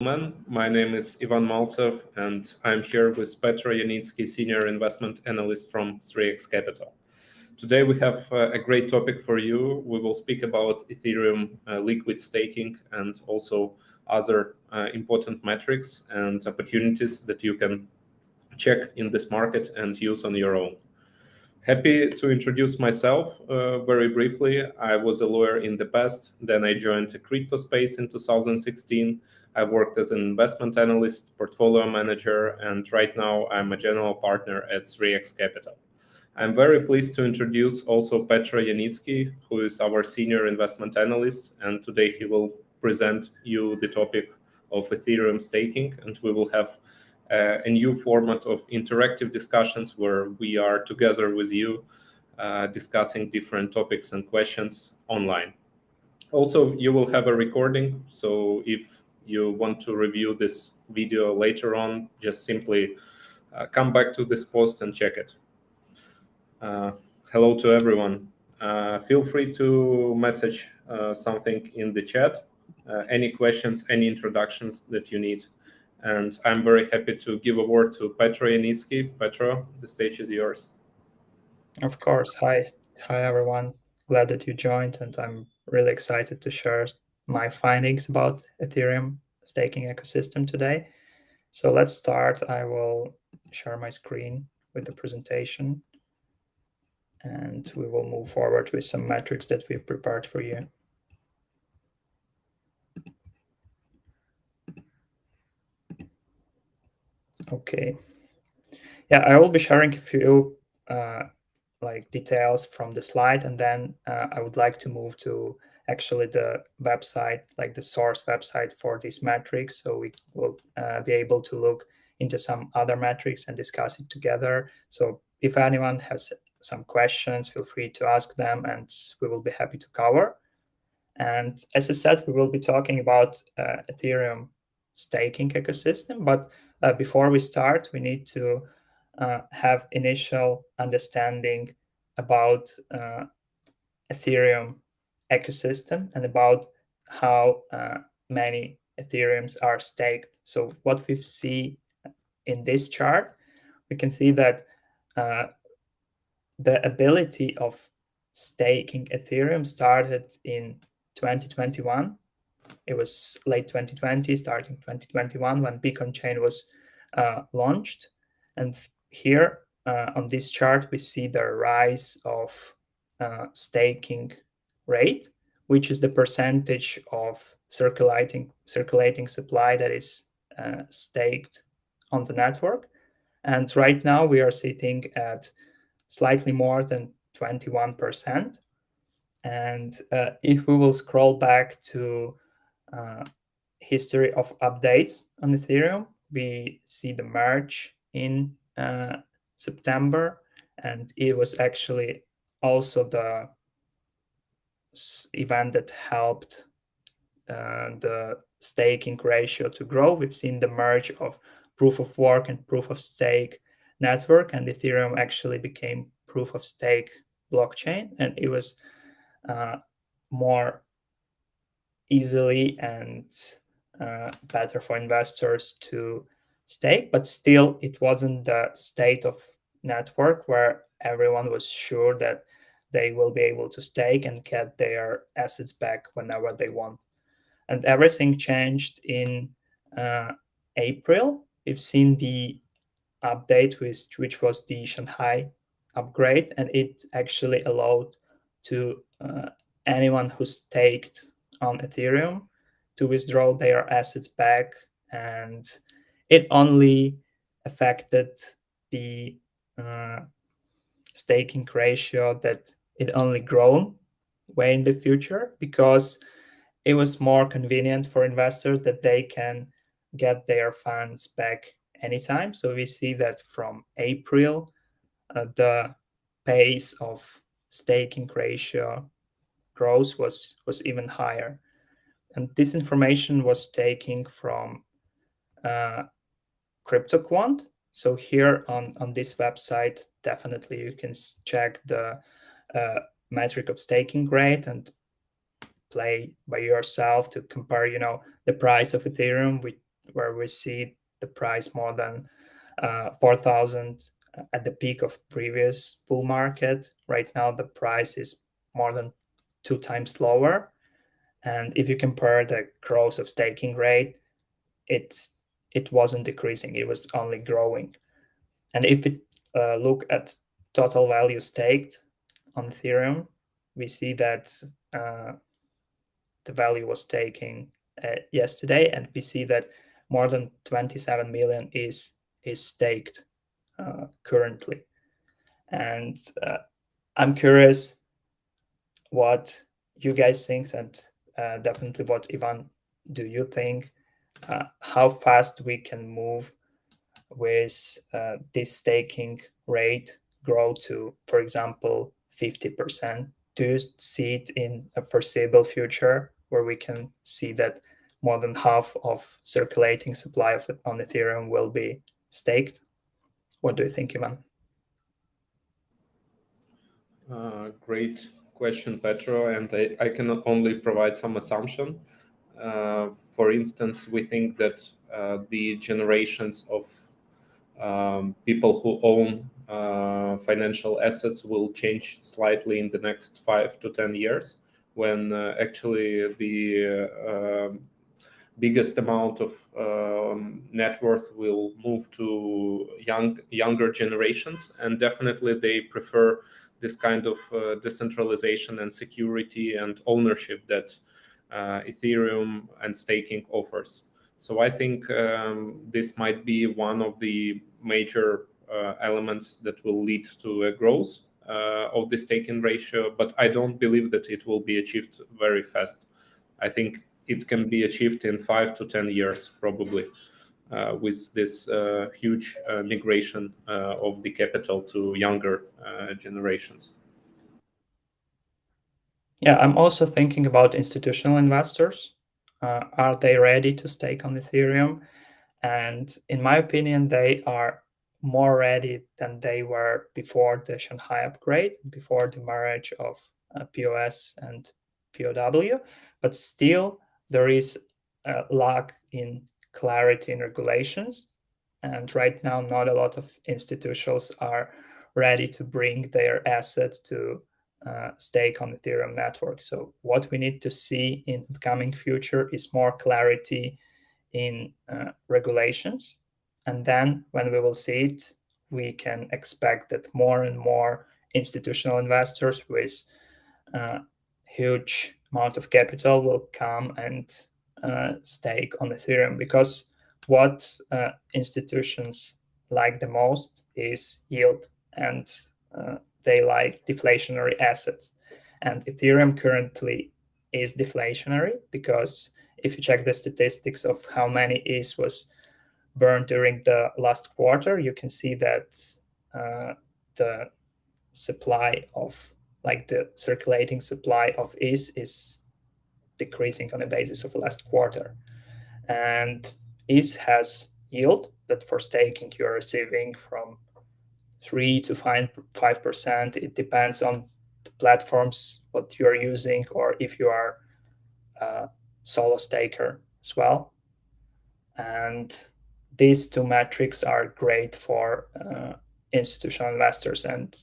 My name is Ivan Maltsev, and I'm here with Petro Senior Investment Analyst from 3x Capital. Today we have a great topic for you. We will speak about Ethereum liquid staking and also other important metrics and opportunities that you can check in this market and use on your own. Happy to introduce myself very briefly. I was a lawyer in the past, then I joined the crypto space in 2016. I worked as an investment analyst, portfolio manager, and right now I'm a general partner at 3x Capital. I'm very pleased to introduce also Petro Yanitsky, who is our senior investment analyst, and today he will present you the topic of Ethereum staking, and we will have a new format of interactive discussions where we are together with you discussing different topics and questions online. Also, you will have a recording, so if you want to review this video later on, just simply come back to this post and check it. Hello to everyone. Feel free to message something in the chat, any questions, any introductions that you need. And I'm very happy to give a word to Petro Yanitsky. Petro, the stage is yours. Of course. Hi, everyone. Glad that you joined, and I'm really excited to share my findings about Ethereum staking ecosystem today. So let's start. I will share my screen with the presentation, and we will move forward with some metrics that we've prepared for you. Okay. Yeah, I will be sharing a few details from the slide, and then I would like to move to actually the website, like the source website for these metrics, so we will be able to look into some other metrics and discuss it together. So if anyone has some questions, feel free to ask them, and we will be happy to cover. And as I said, we will be talking about Ethereum staking ecosystem, but before we start, we need to have initial understanding about Ethereum ecosystem and about how many Ethereums are staked. So what we see in this chart, we can see that the ability of staking Ethereum started in 2021. It was late 2020, starting 2021, when Beacon Chain was launched. And here on this chart, we see the rise of staking rate, which is the percentage of circulating supply that is staked on the network. And right now we are sitting at slightly more than 21%. And if we will scroll back to history of updates on Ethereum, we see the merge in September, and it was actually also the event that helped the staking ratio to grow. We've seen the merge of proof of work and proof of stake network, and Ethereum actually became proof of stake blockchain, and it was more easily and better for investors to stake, but still it wasn't the state of network where everyone was sure that they will be able to stake and get their assets back whenever they want. And everything changed in April. We've seen the update, which was the Shanghai upgrade, and it actually allowed to anyone who staked on Ethereum to withdraw their assets back, and it only affected the staking ratio that it only grown way in the future, because it was more convenient for investors that they can get their funds back anytime. So we see that from April, the pace of staking ratio growth was even higher. And this information was taken from CryptoQuant. So here on this website, definitely you can check the metric of staking rate and play by yourself to compare, the price of Ethereum with where we see the price more than 4,000 at the peak of previous bull market. Right now, the price is more than 2 times lower. And if you compare the growth of staking rate, it wasn't decreasing; it was only growing. And if we look at total value staked on Ethereum, we see that the value was taken yesterday, and we see that more than 27 million is staked currently. And I'm curious what you guys think, and definitely what Ivan, do you think? How fast we can move with this staking rate grow to, for example, 50%? Do you see it in a foreseeable future where we can see that more than half of circulating supply on Ethereum will be staked? What do you think, Ivan? Great question, Petro, and I can only provide some assumption. For instance, we think that the generations of people who own financial assets will change slightly in the next 5 to 10 years, when actually the biggest amount of net worth will move to younger generations, and definitely they prefer this kind of decentralization and security and ownership that Ethereum and staking offers. So I think this might be one of the major elements that will lead to a growth of the staking ratio, but I don't believe that it will be achieved very fast. I think it can be achieved in 5 to 10 years, probably, with this huge migration of the capital to younger generations. Yeah, I'm also thinking about institutional investors. Are they ready to stake on Ethereum? And in my opinion, they are more ready than they were before the Shanghai upgrade, before the marriage of POS and POW. But still, there is a lack in clarity in regulations. And right now, not a lot of institutions are ready to bring their assets to stake on Ethereum network. So what we need to see in the coming future is more clarity in regulations. And then when we will see it, we can expect that more and more institutional investors with huge amount of capital will come and stake on Ethereum, because what institutions like the most is yield, and they like deflationary assets. And Ethereum currently is deflationary, because if you check the statistics of how many ETH was burned during the last quarter, you can see that the supply of, like, the circulating supply of ETH is decreasing on the basis of last quarter. And ETH has yield that for staking you're receiving from 3 to 5%. It depends on the platforms what you're using, or if you are a solo staker as well. And these two metrics are great for institutional investors, and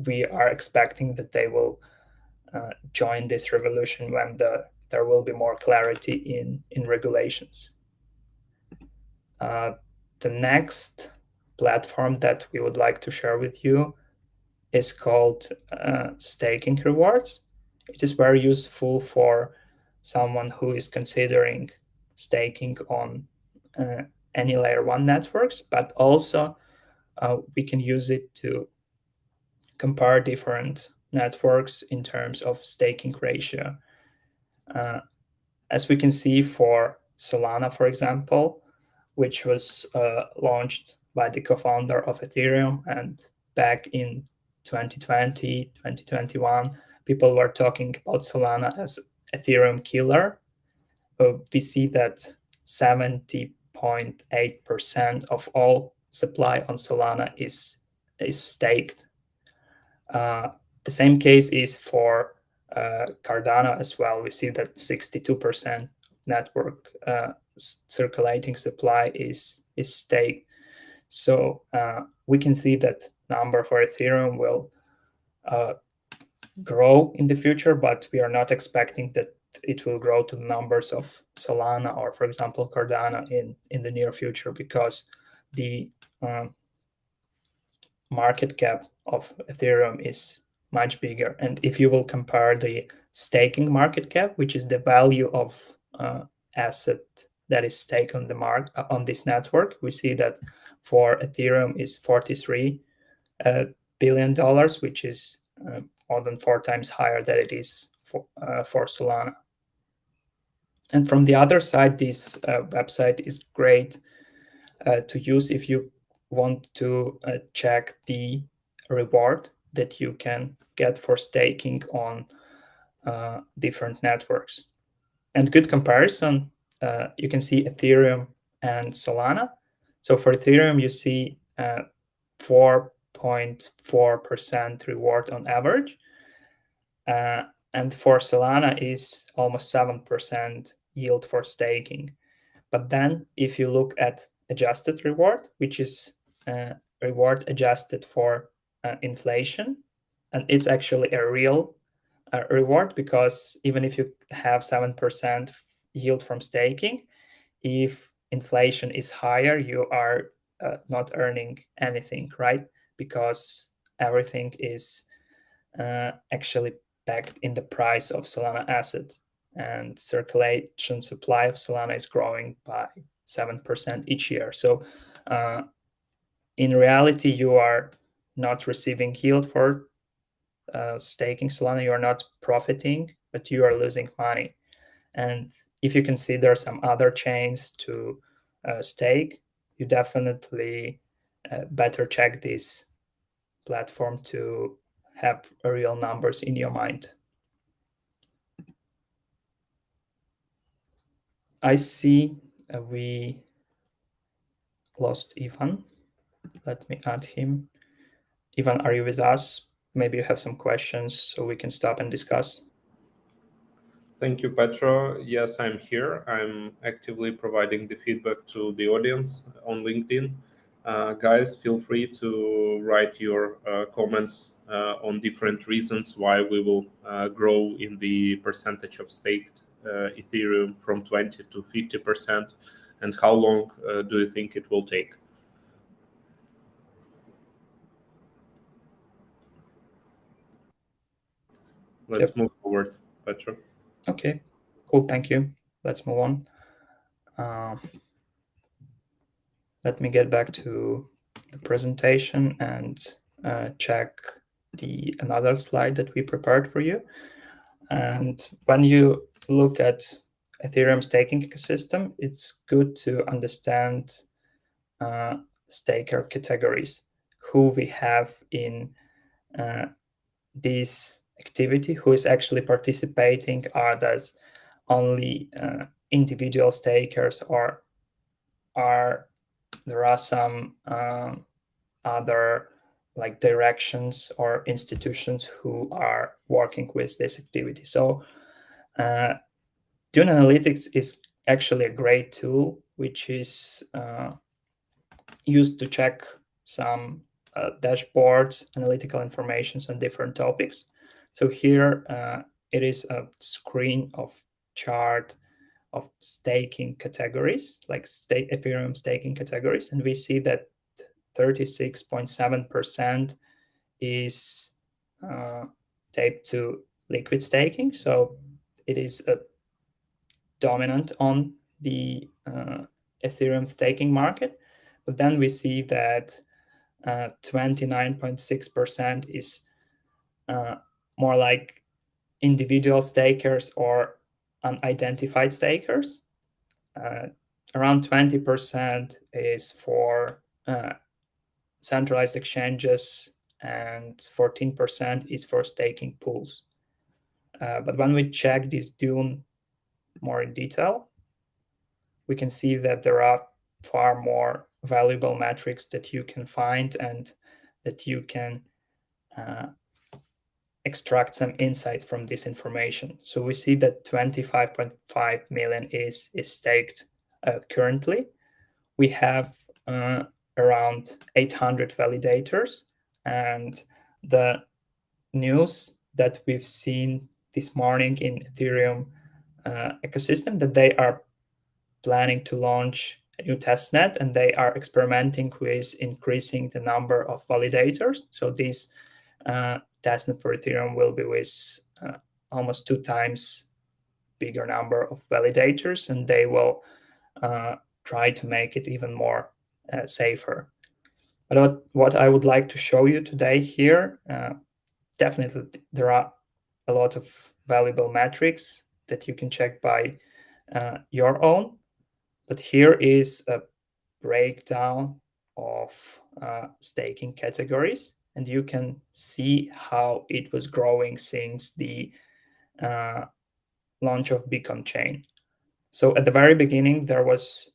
we are expecting that they will join this revolution when there will be more clarity in regulations. The next platform that we would like to share with you is called staking rewards. It is very useful for someone who is considering staking on any layer 1 networks, but also we can use it to compare different networks in terms of staking ratio. As we can see for Solana, for example, which was launched by the co-founder of Ethereum, and back in 2020, 2021, people were talking about Solana as Ethereum killer. We see that 70.8% of all supply on Solana is staked. The same case is for Cardano as well. We see that 62% network circulating supply is staked. So we can see that number for Ethereum will grow in the future, but we are not expecting that it will grow to numbers of Solana or, for example, Cardano in the near future, because the market cap of Ethereum is much bigger. And if you will compare the staking market cap, which is the value of asset that is staked on the on this network, we see that for Ethereum is $43 billion, which is more than 4 times higher than it is for Solana. And from the other side, this website is great to use if you want to check the reward that you can get for staking on different networks. And good comparison, you can see Ethereum and Solana. So for Ethereum, you see 4.4% reward on average. And for Solana is almost 7% yield for staking. But then if you look at adjusted reward, which is reward adjusted for inflation, and it's actually a real reward, because even if you have 7% yield from staking, if inflation is higher, you are not earning anything, right? Because everything is actually backed in the price of Solana asset, and circulation supply of Solana is growing by 7% each year. So in reality, you are not receiving yield for staking Solana. You are not profiting, but you are losing money. And if you consider some other chains to stake, you definitely better check this platform to have real numbers in your mind. I see we lost Ivan. Let me add him. Ivan, are you with us? Maybe you have some questions so we can stop and discuss. Thank you, Petro. Yes, I'm here. I'm actively providing the feedback to the audience on LinkedIn. Guys, feel free to write your comments on different reasons why we will grow in the percentage of staked Ethereum from 20 to 50%, and how long do you think it will take? Let's move forward, Petro. Okay, cool. Thank you. Let's move on. Let me get back to the presentation and check another slide that we prepared for you. And when you look at Ethereum staking ecosystem, it's good to understand staker categories, who we have in this activity, who is actually participating. Are those only individual stakers, or there are some other like directions or institutions who are working with this activity? So Dune Analytics is actually a great tool which is used to check some dashboards, analytical information on different topics. So here it is a screen of chart of staking categories, like Ethereum staking categories, and we see that 36.7% is taped to liquid staking. So it is a dominant on the Ethereum staking market. But then we see that 29.6% is more like individual stakers or unidentified stakers. Around 20% is for centralized exchanges, and 14% is for staking pools. But when we check this Dune more in detail, we can see that there are far more valuable metrics that you can find and that you can extract some insights from this information. So we see that 25.5 million is staked currently. We have around 800 validators, and the news that we've seen this morning in Ethereum ecosystem that they are planning to launch a new testnet, and they are experimenting with increasing the number of validators. So this testnet for Ethereum will be with almost 2 times bigger number of validators, and they will try to make it even more safer. But what I would like to show you today here, definitely there are a lot of valuable metrics that you can check by your own. But here is a breakdown of staking categories, and you can see how it was growing since the launch of Beacon chain. So at the very beginning, there was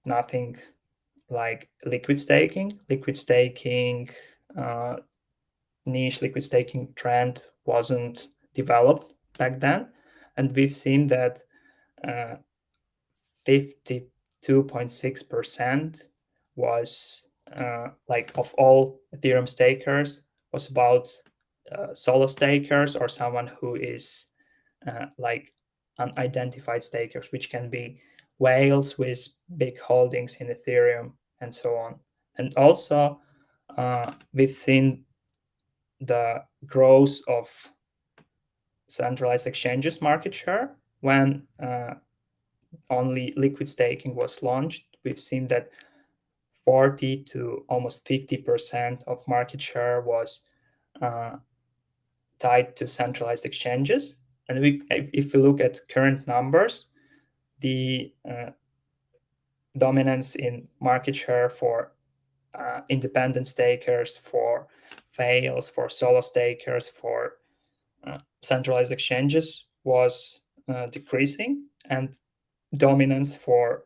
nothing like liquid staking. Liquid staking, niche liquid staking trend wasn't developed back then. And we've seen that 52.6% was like of all Ethereum stakers was about solo stakers or someone who is like unidentified stakers, which can be whales with big holdings in Ethereum and so on. And also we've seen the growth of centralized exchanges market share when only liquid staking was launched. We've seen that 40 to almost 50% of market share was tied to centralized exchanges. And if we look at current numbers, the dominance in market share for independent stakers, for fails, for solo stakers, for centralized exchanges was decreasing, and dominance for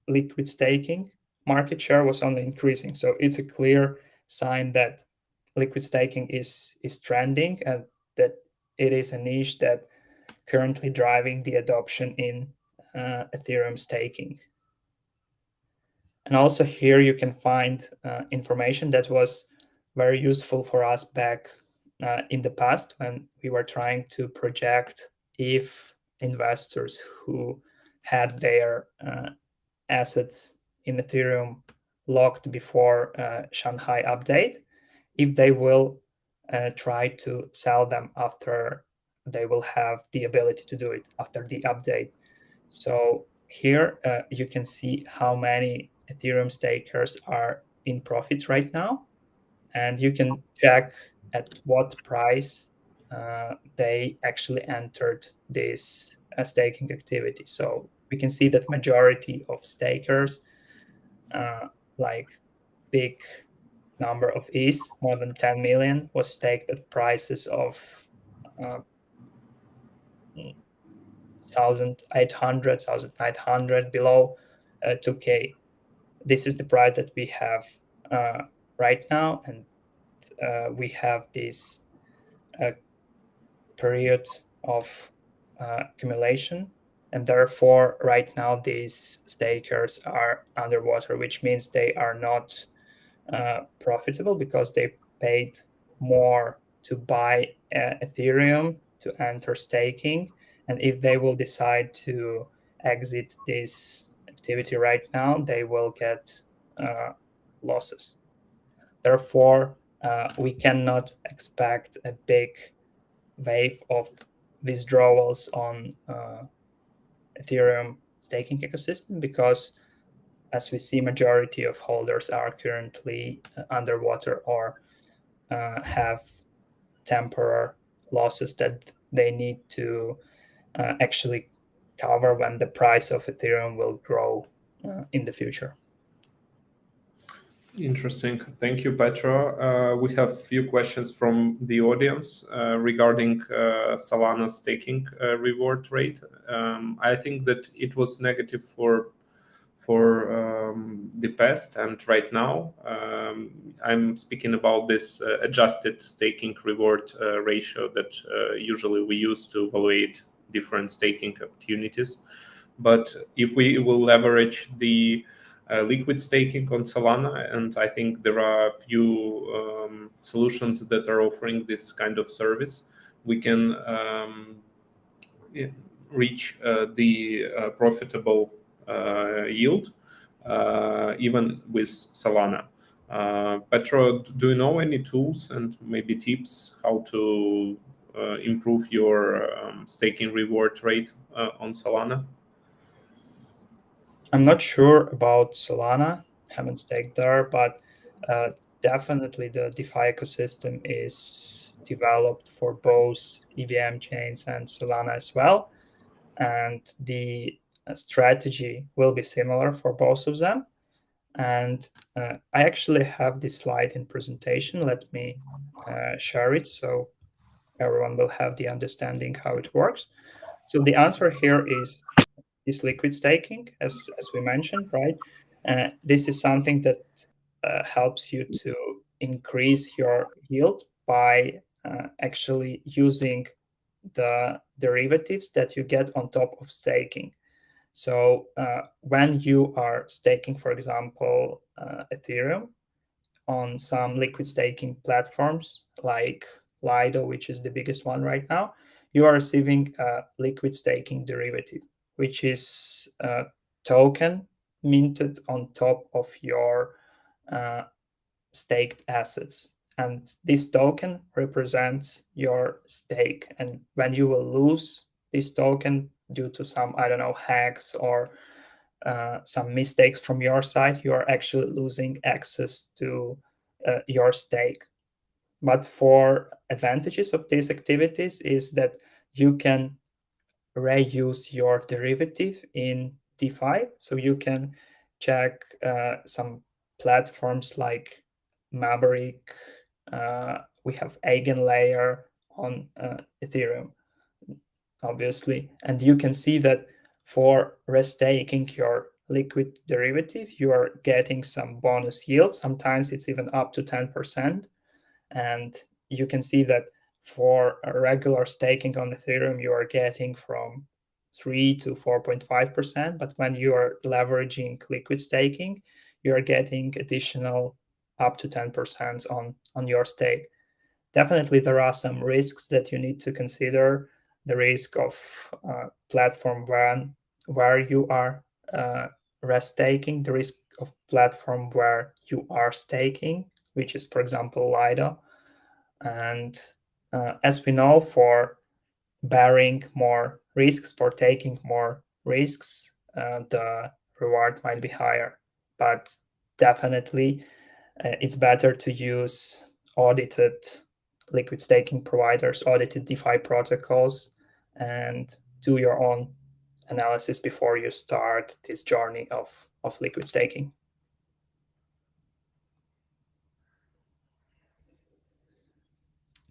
liquid staking market share was only increasing. So it's a clear sign that liquid staking is trending, and that it is a niche that currently driving the adoption in Ethereum staking. And also here you can find information that was very useful for us back in the past when we were trying to project if investors who had their assets in Ethereum locked before Shanghai update, if they will try to sell them after they will have the ability to do it after the update. So here you can see how many Ethereum stakers are in profit right now, and you can check at what price they actually entered this staking activity. So we can see that majority of stakers, like big number of ETH, more than 10 million, was staked at prices of 1,800, 1,900, below 2K. This is the price that we have right now, and we have this period of accumulation, and therefore right now these stakers are underwater, which means they are not profitable because they paid more to buy Ethereum to enter staking, and if they will decide to exit this activity right now, they will get losses. Therefore, we cannot expect a big wave of withdrawals on Ethereum staking ecosystem, because as we see, majority of holders are currently underwater or have temporary losses that they need to actually cover when the price of Ethereum will grow in the future. Interesting. Thank you, Petro. We have a few questions from the audience regarding Solana staking reward rate. I think that it was negative for the past and right now. I'm speaking about this adjusted staking reward ratio that usually we use to evaluate different staking opportunities. But if we will leverage the liquid staking on Solana, and I think there are a few solutions that are offering this kind of service, we can reach the profitable yield even with Solana. Petro, do you know any tools and maybe tips how to improve your staking reward rate on Solana? I'm not sure about Solana, haven't staked there, but definitely the DeFi ecosystem is developed for both EVM chains and Solana as well. And the strategy will be similar for both of them. And I actually have this slide in presentation. Let me share it so everyone will have the understanding how it works. So the answer here is liquid staking, as we mentioned, right? This is something that helps you to increase your yield by actually using the derivatives that you get on top of staking. So when you are staking, for example, Ethereum on some liquid staking platforms like Lido, which is the biggest one right now, you are receiving a liquid staking derivative, which is a token minted on top of your uh, staked assets. And this token represents your stake. And when you will lose this token due to some, I don't know, hacks or some mistakes from your side, you are actually losing access to your stake. But for advantages of these activities is that you can reuse your derivative in DeFi. So you can check some platforms like Maverick. We have Eigenlayer on Ethereum, obviously. And you can see that for restaking your liquid derivative, you are getting some bonus yield. Sometimes it's even up to 10%. And you can see that for a regular staking on Ethereum, you are getting from 3 to 4.5%. But when you are leveraging liquid staking, you are getting additional up to 10% on your stake. Definitely, there are some risks that you need to consider. The risk of platform where you are restaking, the risk of platform where you are staking, which is, for example, Lido. And as we know, for bearing more risks, for taking more risks, the reward might be higher. But definitely, it's better to use audited liquid staking providers, audited DeFi protocols, and do your own analysis before you start this journey of liquid staking.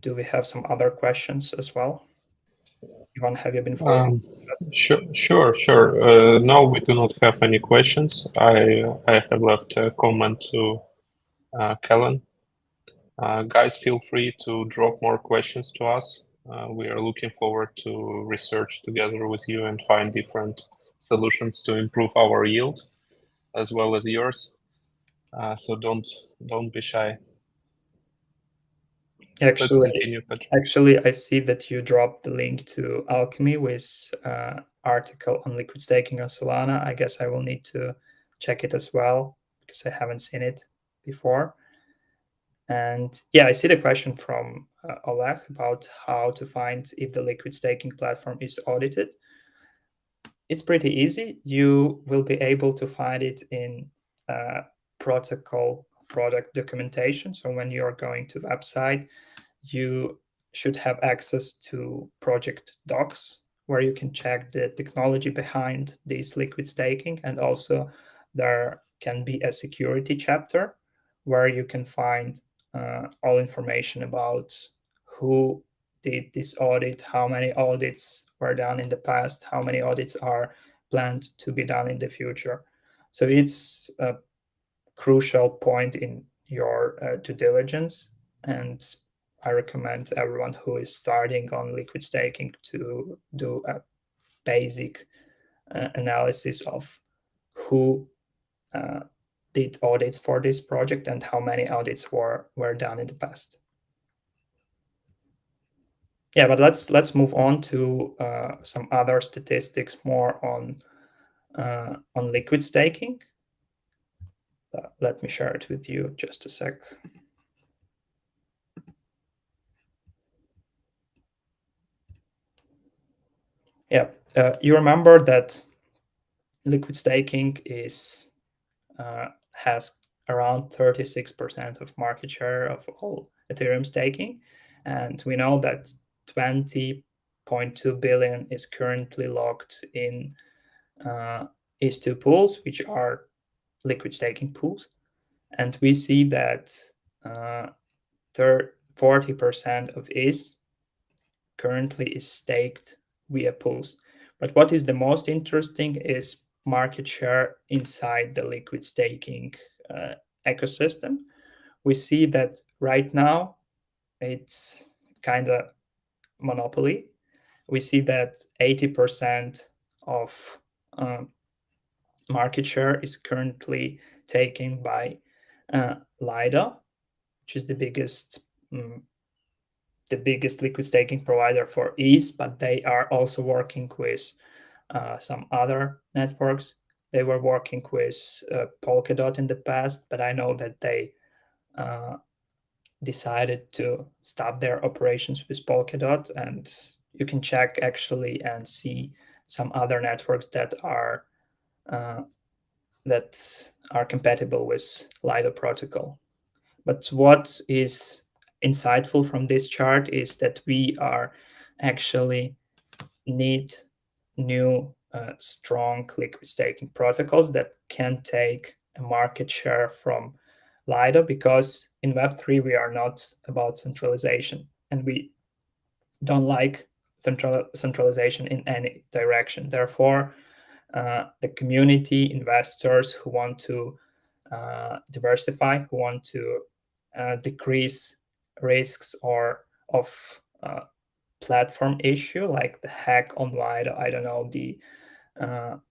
Do we have some other questions as well? Ivan, have you been following? Sure. No, we do not have any questions. I have left a comment to Kellen. Guys, feel free to drop more questions to us. We are looking forward to research together with you and find different solutions to improve our yield as well as yours. So don't be shy. Let's continue, Petro. Actually, I see that you dropped the link to Alchemy with article on liquid staking on Solana. I guess I will need to check it as well because I haven't seen it before. And yeah, I see the question from Oleg about how to find if the liquid staking platform is audited. It's pretty easy. You will be able to find it in protocol product documentation. So when you're going to the website, you should have access to project docs where you can check the technology behind this liquid staking. And also there can be a security chapter where you can find all information about who did this audit, how many audits were done in the past, how many audits are planned to be done in the future. So it's a crucial point in your due diligence. And I recommend everyone who is starting on liquid staking to do a basic analysis of who did audits for this project and how many audits were done in the past. Yeah, but let's move on to some other statistics more on liquid staking. Let me share it with you just a sec. Yeah, you remember that liquid staking has around 36% of market share of all Ethereum staking, and we know that 20.2 billion is currently locked in ETH2 pools, which are liquid staking pools, and we see that 40% of ETH currently is staked via pools. But what is the most interesting is market share inside the liquid staking ecosystem. We see that right now it's kind of monopoly. We see that 80% of market share is currently taken by Lido, which is the biggest liquid staking provider for ETH, but they are also working with some other networks. They were working with Polkadot in the past, but I know that they decided to stop their operations with Polkadot, and you can check actually and see some other networks that are compatible with Lido protocol. But what is insightful from this chart is that we are actually need new strong liquid staking protocols that can take a market share from Lido, because in Web3 we are not about centralization, and we don't like centralization in any direction. Therefore, the community investors who want to diversify, who want to decrease risks or of platform issue like the hack on Lido, I don't know, the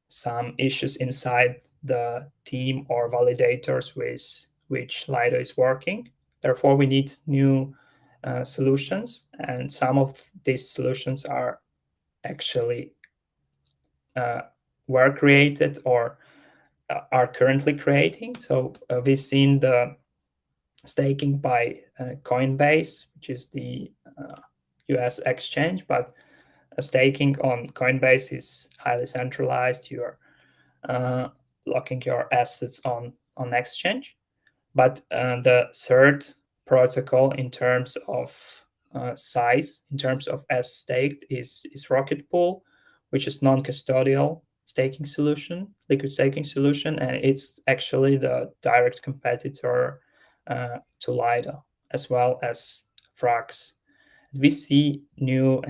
some issues inside the team or validators with which Lido is working. Therefore, we need new solutions, and some of these solutions are actually were created or are currently creating. So we've seen the staking by Coinbase, which is the US exchange, but staking on Coinbase is highly centralized. You're locking your assets on exchange. But the third protocol in terms of size, in terms of as staked, is Rocket Pool, which is non-custodial staking solution, liquid staking solution, and it's actually the direct competitor to Lido, as well as Frax. We see new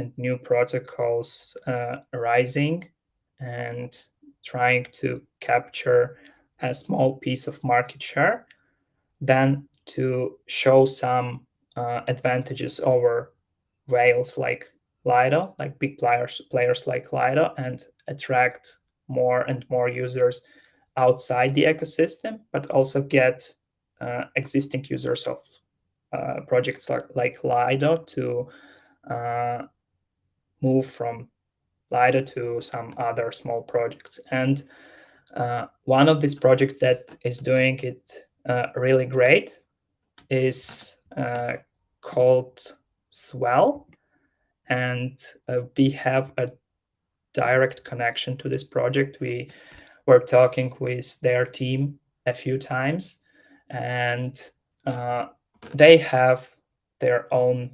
protocols rising and trying to capture a small piece of market share, then to show some advantages over whales like Lido, like big players like Lido, and attract more and more users outside the ecosystem, but also get existing users of projects like Lido to move from Lido to some other small projects. And one of these projects that is doing it really great is called Swell, and we have a direct connection to this project. We were talking with their team a few times, and they have their own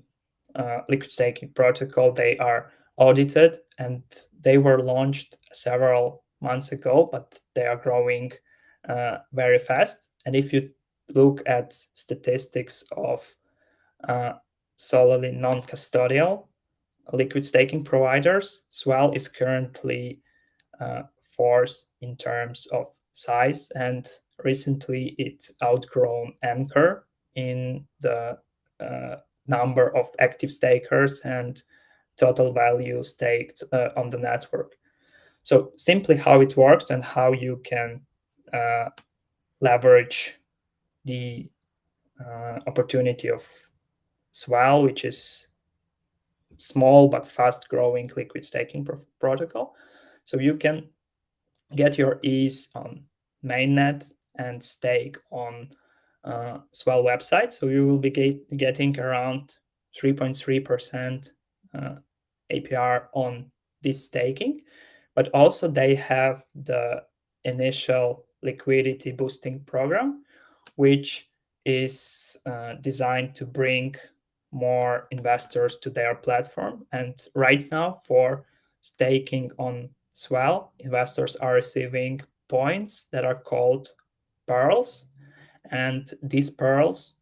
liquid staking protocol. They are audited, and they were launched several months ago, but they are growing very fast. And if you look at statistics of solely non-custodial liquid staking providers, Swell is currently fourth in terms of size, and recently it's outgrown Anchor in the number of active stakers and total value staked on the network. So simply how it works and how you can leverage the opportunity of Swell, which is small but fast growing liquid staking protocol. So you can get your ETH on mainnet and stake on Swell website. So you will be getting around 3.3% APR on this staking. But also they have the initial liquidity boosting program, which is designed to bring more investors to their platform. And right now, for staking on Swell, investors are receiving points that are called pearls. And these pearls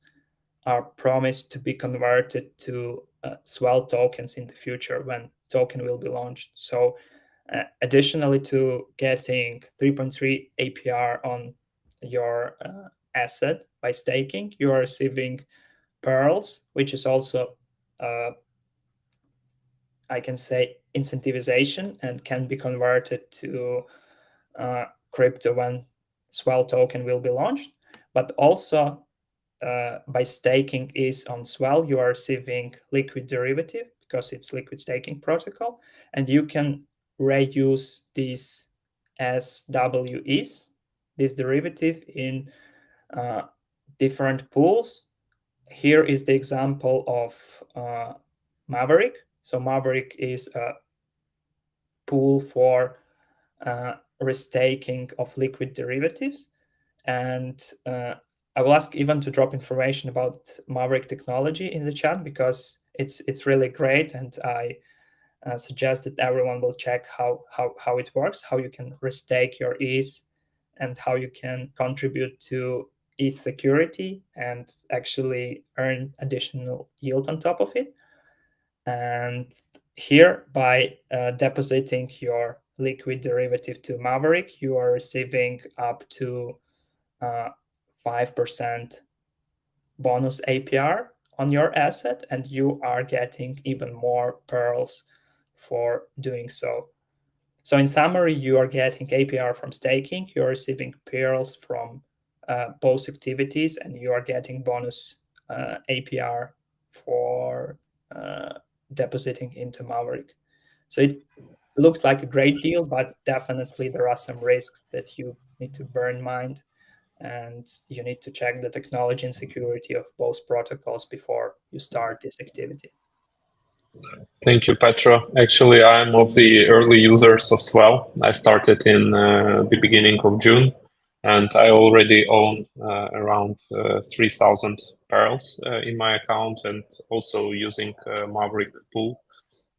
are promised to be converted to Swell tokens in the future when token will be launched. So additionally to getting 3.3 APR on your asset by staking, you are receiving pearls, which is also I can say incentivization and can be converted to crypto when Swell token will be launched. But also by staking is on Swell, you are receiving liquid derivative because it's liquid staking protocol, and you can reuse this SWEs, this derivative, in different pools. Here is the example of Maverick. So Maverick is a pool for restaking of liquid derivatives. And I will ask Ivan to drop information about Maverick technology in the chat because it's really great, and I suggest that everyone will check how it works, how you can restake your ETH, and how you can contribute to ETH security and actually earn additional yield on top of it. And here, by depositing your liquid derivative to Maverick, you are receiving up to 5% bonus APR on your asset, and you are getting even more pearls for doing so. So in summary, you are getting APR from staking, you are receiving pearls from both activities, and you are getting bonus APR for depositing into Maverick. So it looks like a great deal, but definitely there are some risks that you need to bear in mind, and you need to check the technology and security of both protocols before you start this activity. Thank you, Petro. Actually, I'm of the early users of Swell. I started in the beginning of June, and I already own around 3,000 barrels in my account, and also using Maverick pool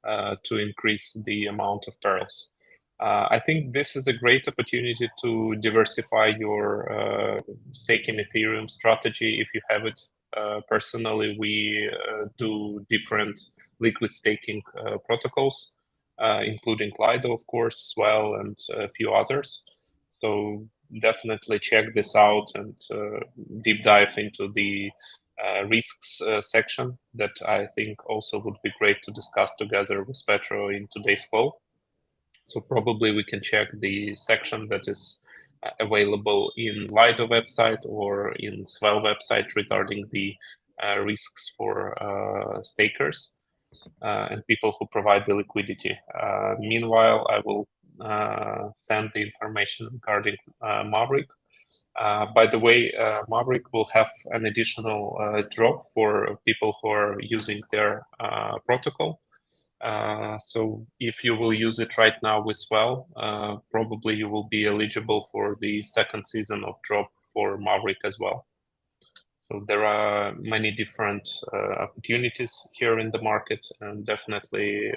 to increase the amount of barrels. I think this is a great opportunity to diversify your staking Ethereum strategy if you have it. Personally, we do different liquid staking protocols, including Lido, of course, Swell, and a few others. So definitely check this out and deep dive into the risks section that I think also would be great to discuss together with Petro in today's call. So probably we can check the section that is available in Lido website or in Swell website regarding the risks for stakers and people who provide the liquidity. Meanwhile, I will send the information regarding Maverick. By the way, Maverick will have an additional drop for people who are using their protocol. So if you will use it right now with Swell, probably you will be eligible for the second season of drop for Maverick as well. So there are many different opportunities here in the market, and definitely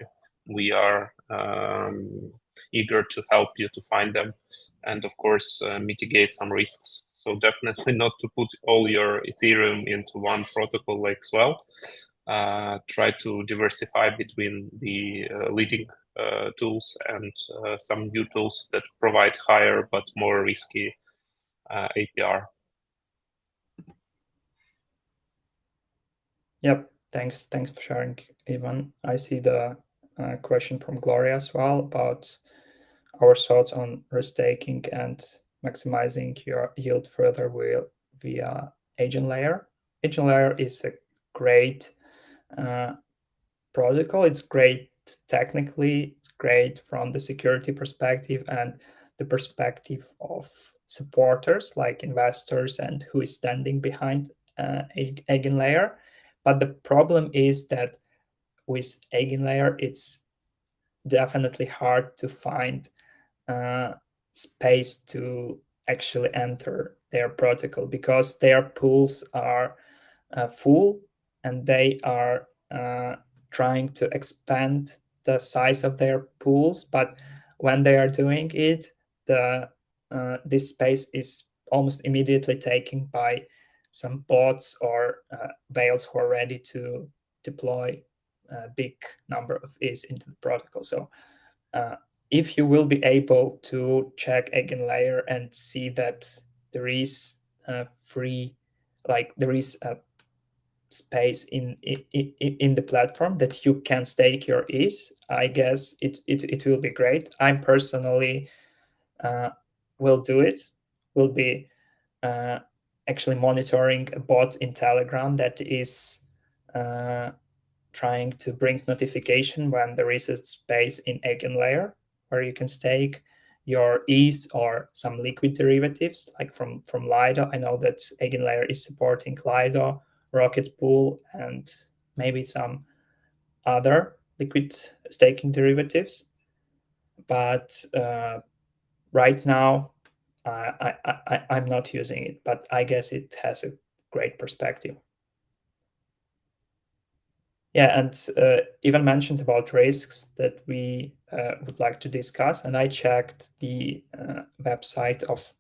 we are eager to help you to find them and of course mitigate some risks. So definitely not to put all your Ethereum into one protocol like Swell. Try to diversify between the leading tools and some new tools that provide higher but more risky APR. Yep, thanks for sharing, Ivan. I see the question from Gloria as well about our thoughts on restaking and maximizing your yield further via agent layer. Agent layer is a great protocol. It's great technically, it's great from the security perspective and the perspective of supporters like investors and who is standing behind Eigenlayer. But the problem is that with Eigenlayer, it's definitely hard to find space to actually enter their protocol because their pools are full and they are trying to expand the size of their pools. But when they are doing it, this space is almost immediately taken by some bots or whales who are ready to deploy a big number of ETH into the protocol. So if you will be able to check Eigenlayer and see that there is free, like there is a space in the platform that you can stake your ETH, I guess it will be great. I personally will do it. Will be actually monitoring a bot in Telegram that is trying to bring notification when there is a space in Eigenlayer where you can stake your ETH or some liquid derivatives like from Lido. I know that Eigenlayer is supporting Lido, Rocket Pool, and maybe some other liquid staking derivatives. But right now, I'm not using it, but I guess it has a great perspective. Yeah, and Ivan mentioned about risks that we would like to discuss, and I checked the website of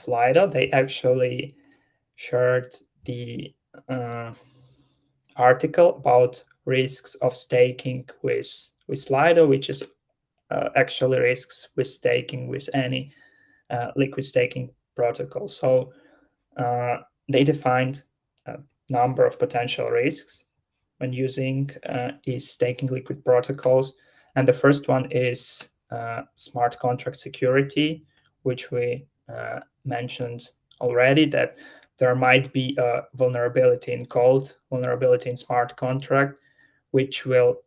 Lido. They actually shared the article about risks of staking with Lido, which is actually risks with staking with any liquid staking protocol. So they defined a number of potential risks when using is staking liquid protocols. And the first one is smart contract security, which we mentioned already, that there might be a vulnerability in code, vulnerability in smart contract, which will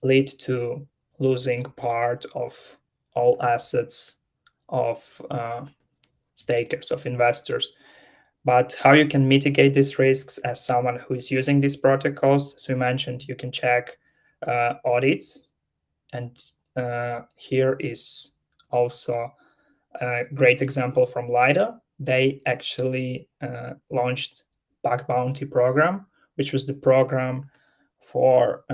lead to losing part of all assets of stakers, of investors. But how you can mitigate these risks as someone who is using these protocols? As we mentioned, you can check audits. And here is also a great example from Lido. They actually launched Bug Bounty program, which was the program for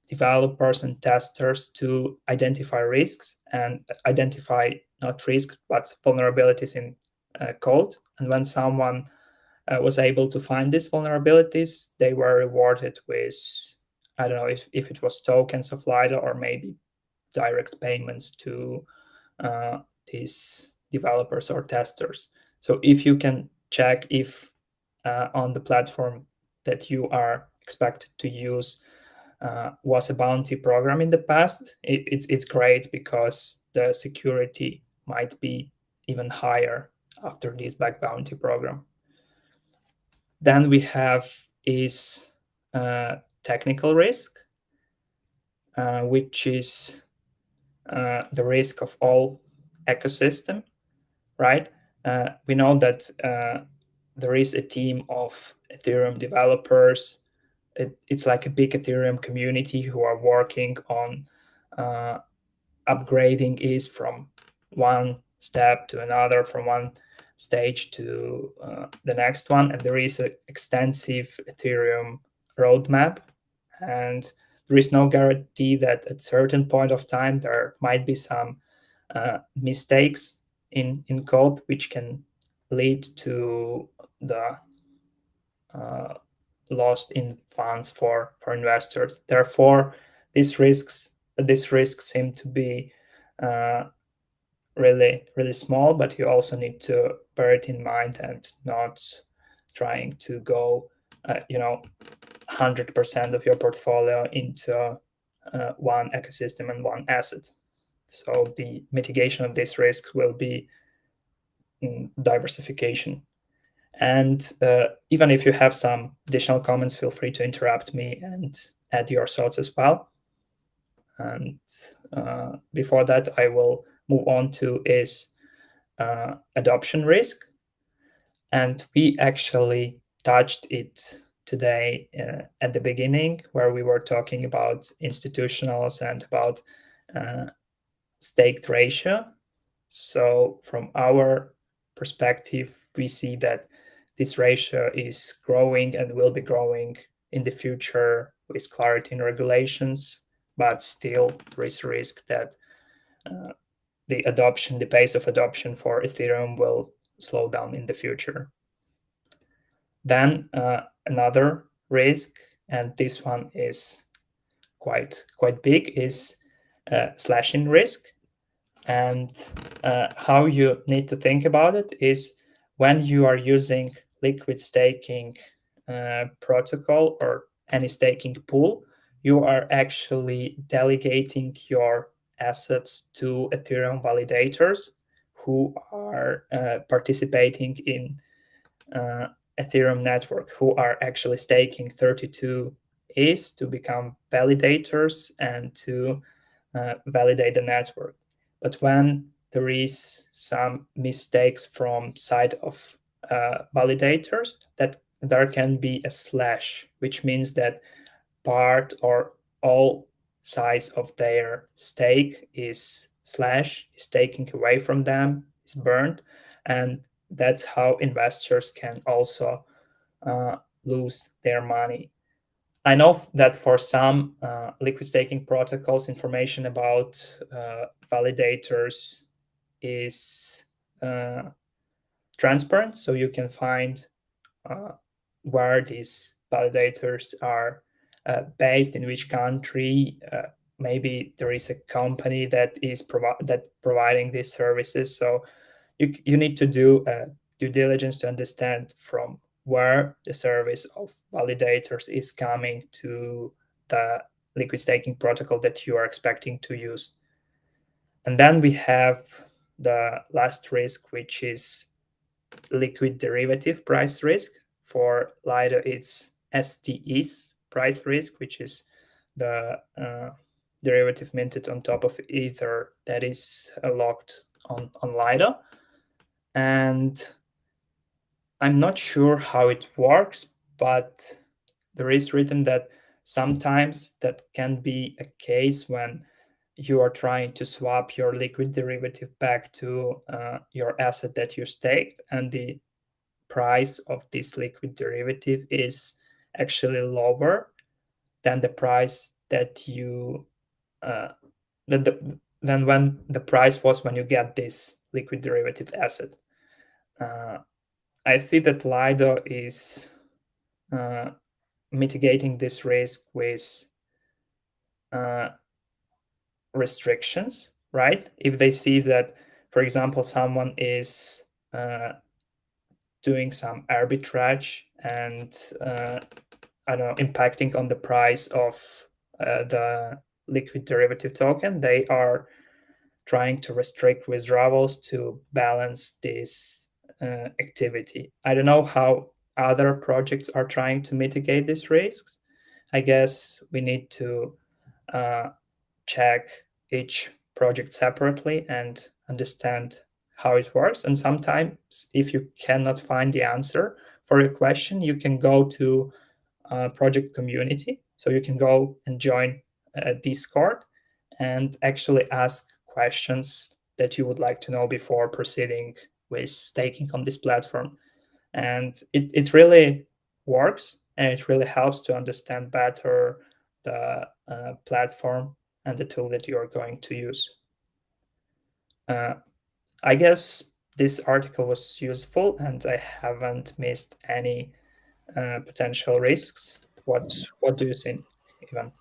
developers and testers to identify risks and identify not risks, but vulnerabilities in code. And when someone was able to find these vulnerabilities, they were rewarded with, I don't know if it was tokens of Lido or maybe direct payments to these developers or testers. So if you can check if on the platform that you are expected to use was a bounty program in the past, it's great because the security might be even higher after this bug bounty program. Then we have is technical risk, which is the risk of all ecosystem, right? We know that there is a team of Ethereum developers. It's like a big Ethereum community who are working on upgrading ETH from one step to another, from one stage to the next one. And there is an extensive Ethereum roadmap. And there is no guarantee that at a certain point of time there might be some mistakes in code which can lead to the lost in funds for investors. Therefore, these risks seem to be really small, but you also need to bear it in mind and not trying to go 100% of your portfolio into one ecosystem and one asset. So the mitigation of this risk will be diversification. And even if you have some additional comments, feel free to interrupt me and add your thoughts as well. And before that, I will move on to is adoption risk. And we actually touched it today at the beginning, where we were talking about institutionals and about staked ratio. So from our perspective, we see that this ratio is growing and will be growing in the future with clarity in regulations, but still there is a risk that the pace of adoption for Ethereum will slow down in the future. Then another risk, and this one is quite big, is slashing risk. And how you need to think about it is when you are using liquid staking protocol or any staking pool, you are actually delegating your assets to Ethereum validators who are participating in Ethereum network, who are actually staking 32 ETH to become validators and to validate the network. But when there is some mistakes from side of validators, that there can be a slash, which means that part or all size of their stake is taken away from them, is burned, and that's how investors can also lose their money. I know that for some liquid staking protocols, information about validators is transparent, so you can find where these validators are based, in which country. Maybe there is a company that is providing these services. So you need to do due diligence to understand from where the service of validators is coming to the liquid staking protocol that you are expecting to use. And then we have the last risk, which is liquid derivative price risk. For Lido, it's STE's price risk, which is the derivative minted on top of Ether that is locked on Lido. And I'm not sure how it works, but there is written that sometimes that can be a case when you are trying to swap your liquid derivative back to your asset that you staked, and the price of this liquid derivative is actually lower than the price that you than when the price was when you get this liquid derivative asset. I think that Lido is mitigating this risk with restrictions, right? If they see that, for example, someone is doing some arbitrage and I don't know, impacting on the price of the liquid derivative token, they are trying to restrict withdrawals to balance this activity. I don't know how other projects are trying to mitigate these risks. I guess we need to check each project separately and understand how it works. And sometimes if you cannot find the answer for your question, you can go to a project community. So you can go and join a Discord and actually ask questions that you would like to know before proceeding with staking on this platform. And it really works, and it really helps to understand better the platform and the tool that you are going to use. I guess this article was useful and I haven't missed any potential risks. What do you think, Ivan?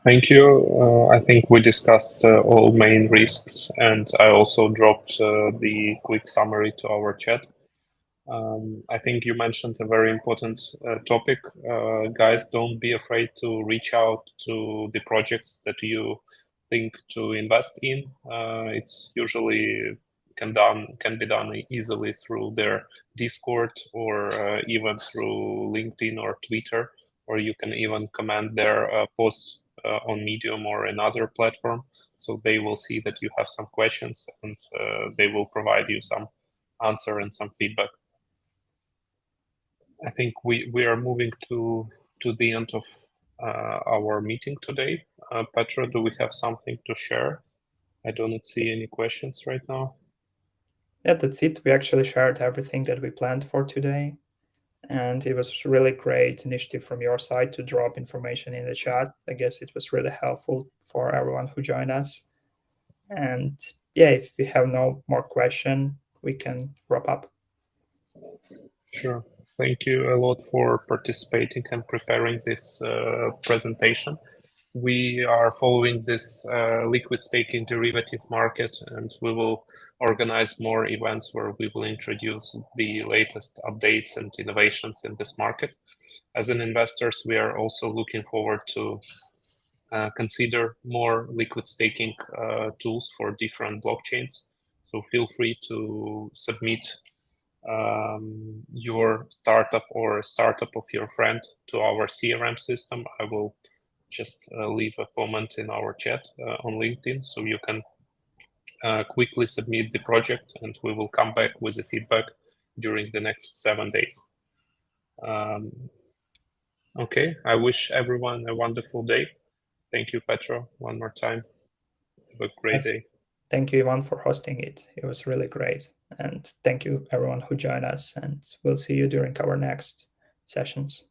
Thank you. I think we discussed all main risks, and I also dropped the quick summary to our chat. I think you mentioned a very important topic. Guys, don't be afraid to reach out to the projects that you think to invest in. It's usually can be done easily through their Discord or even through LinkedIn or Twitter, or you can even comment their posts on Medium or another platform. So they will see that you have some questions and they will provide you some answer and some feedback. I think we are moving to the end of our meeting today. Petro, do we have something to share? I do not see any questions right now. Yeah, that's it. We actually shared everything that we planned for today. And it was really great initiative from your side to drop information in the chat. I guess it was really helpful for everyone who joined us. And yeah, if we have no more question, we can wrap up. Sure. Thank you a lot for participating and preparing this presentation. We are following this liquid staking derivative market, and we will organize more events where we will introduce the latest updates and innovations in this market. As an investors, we are also looking forward to consider more liquid staking tools for different blockchains. So feel free to submit your startup or startup of your friend to our CRM system. I will just leave a comment in our chat on LinkedIn, so you can quickly submit the project, and we will come back with the feedback during the next 7 days. Okay, I wish everyone a wonderful day. Thank you, Petro, one more time. Have a great day. Thank you, Ivan, for hosting it. It was really great. And thank you, everyone who joined us. And we'll see you during our next sessions.